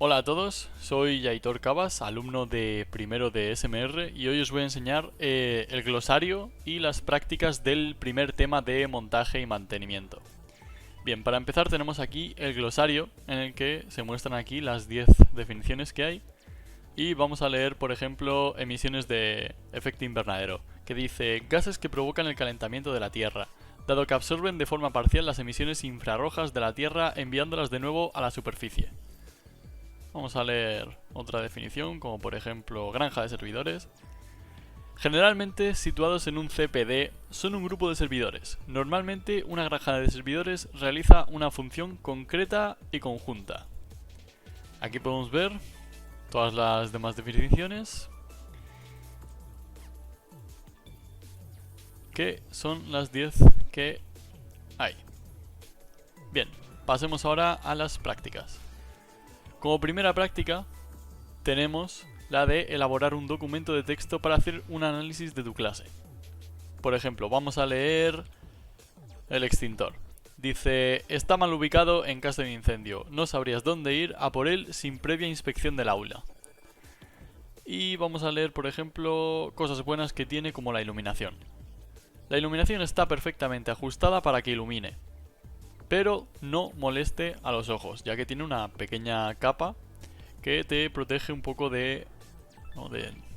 Hola a todos, soy Yaitor Cabas, alumno de primero de SMR y hoy os voy a enseñar el glosario y las prácticas del primer tema de montaje y mantenimiento. Bien, para empezar tenemos aquí el glosario en el que se muestran aquí las 10 definiciones que hay y vamos a leer, por ejemplo, emisiones de efecto invernadero, que dice gases que provocan el calentamiento de la Tierra, dado que absorben de forma parcial las emisiones infrarrojas de la Tierra enviándolas de nuevo a la superficie. Vamos a leer otra definición, como por ejemplo granja de servidores. Generalmente situados en un CPD, son un grupo de servidores. Normalmente una granja de servidores realiza una función concreta y conjunta. Aquí podemos ver todas las demás definiciones, que son las 10 que hay. Bien, pasemos ahora a las prácticas. Como primera práctica, tenemos la de elaborar un documento de texto para hacer un análisis de tu clase. Por ejemplo, vamos a leer el extintor. Dice, está mal ubicado en caso de incendio. No sabrías dónde ir a por él sin previa inspección del aula. Y vamos a leer, por ejemplo, cosas buenas que tiene como la iluminación. La iluminación está perfectamente ajustada para que ilumine, pero no moleste a los ojos, ya que tiene una pequeña capa que te protege un poco de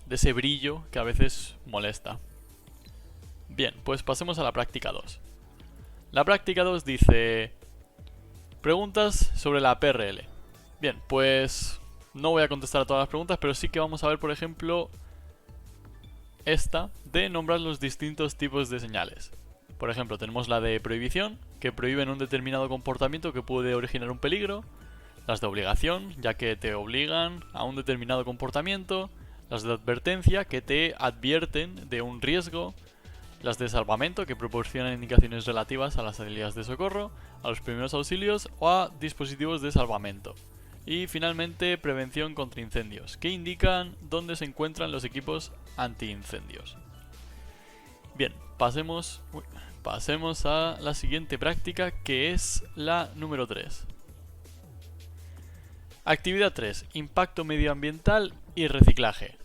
ese brillo que a veces molesta. Bien, pues pasemos a la práctica 2. La práctica 2 dice preguntas sobre la PRL. Bien, pues no voy a contestar a todas las preguntas, pero sí que vamos a ver, por ejemplo, esta de nombrar los distintos tipos de señales. Por ejemplo, tenemos la de prohibición, que prohíben un determinado comportamiento que puede originar un peligro. Las de obligación, ya que te obligan a un determinado comportamiento. Las de advertencia, que te advierten de un riesgo. Las de salvamento, que proporcionan indicaciones relativas a las salidas de socorro, a los primeros auxilios o a dispositivos de salvamento. Y finalmente, prevención contra incendios, que indican dónde se encuentran los equipos antiincendios. Bien, pasemos a la siguiente práctica, que es la número 3. Actividad 3. Impacto medioambiental y reciclaje.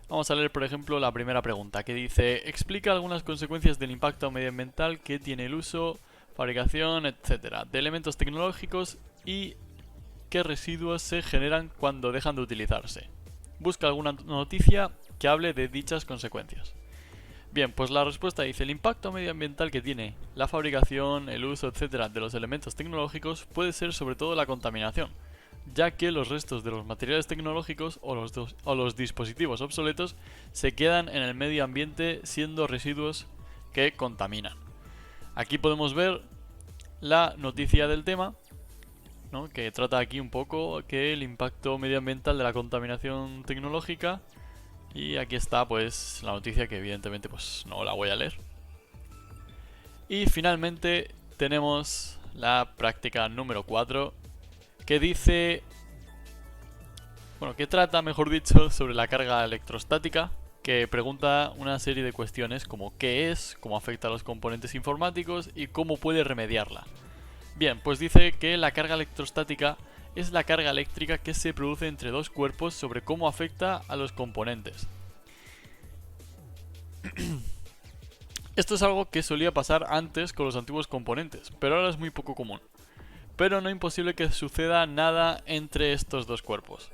Vamos a leer, por ejemplo, la primera pregunta, que dice explica algunas consecuencias del impacto medioambiental que tiene el uso, fabricación, etcétera, de elementos tecnológicos y qué residuos se generan cuando dejan de utilizarse. Busca alguna noticia que hable de dichas consecuencias. Bien, pues la respuesta dice el impacto medioambiental que tiene la fabricación, el uso, etcétera, de los elementos tecnológicos puede ser sobre todo la contaminación, ya que los restos de los materiales tecnológicos o los dispositivos obsoletos se quedan en el medio ambiente siendo residuos que contaminan. Aquí podemos ver la noticia del tema, ¿no?, que trata aquí un poco que el impacto medioambiental de la contaminación tecnológica. Y aquí está pues la noticia, que evidentemente pues no la voy a leer. Y finalmente tenemos la práctica número 4, que dice, que trata, mejor dicho, sobre la carga electrostática, que pregunta una serie de cuestiones como qué es, cómo afecta a los componentes informáticos y cómo puede remediarla. Bien, pues dice que la carga electrostática es la carga eléctrica que se produce entre dos cuerpos sobre cómo afecta a los componentes. Esto es algo que solía pasar antes con los antiguos componentes, pero ahora es muy poco común. Pero no es imposible que suceda nada entre estos dos cuerpos.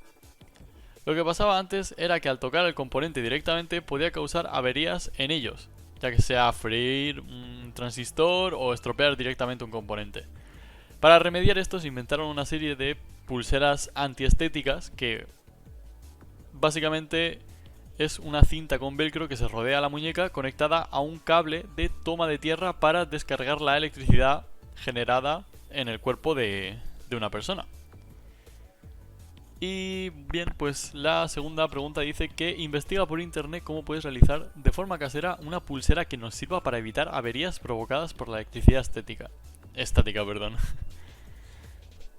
Lo que pasaba antes era que al tocar el componente directamente podía causar averías en ellos, ya que sea freír un transistor o estropear directamente un componente. Para remediar esto se inventaron una serie de pulseras antiestéticas que básicamente es una cinta con velcro que se rodea a la muñeca conectada a un cable de toma de tierra para descargar la electricidad generada en el cuerpo de una persona. Y bien, pues la segunda pregunta dice que investiga por internet cómo puedes realizar de forma casera una pulsera que nos sirva para evitar averías provocadas por la electricidad estática, perdón.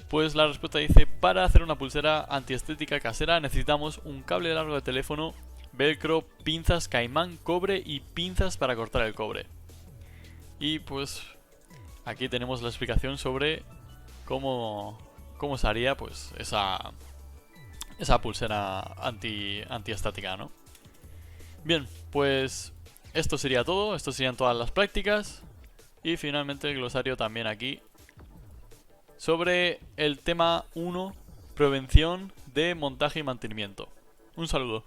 Pues la respuesta dice, para hacer una pulsera antiestética casera necesitamos un cable largo de teléfono, velcro, pinzas caimán, cobre y pinzas para cortar el cobre. Y pues aquí tenemos la explicación sobre cómo se haría pues esa esa pulsera antiestática, ¿no? Bien, pues esto sería todo, esto serían todas las prácticas. Y finalmente el glosario también aquí sobre el tema 1, prevención de montaje y mantenimiento. Un saludo.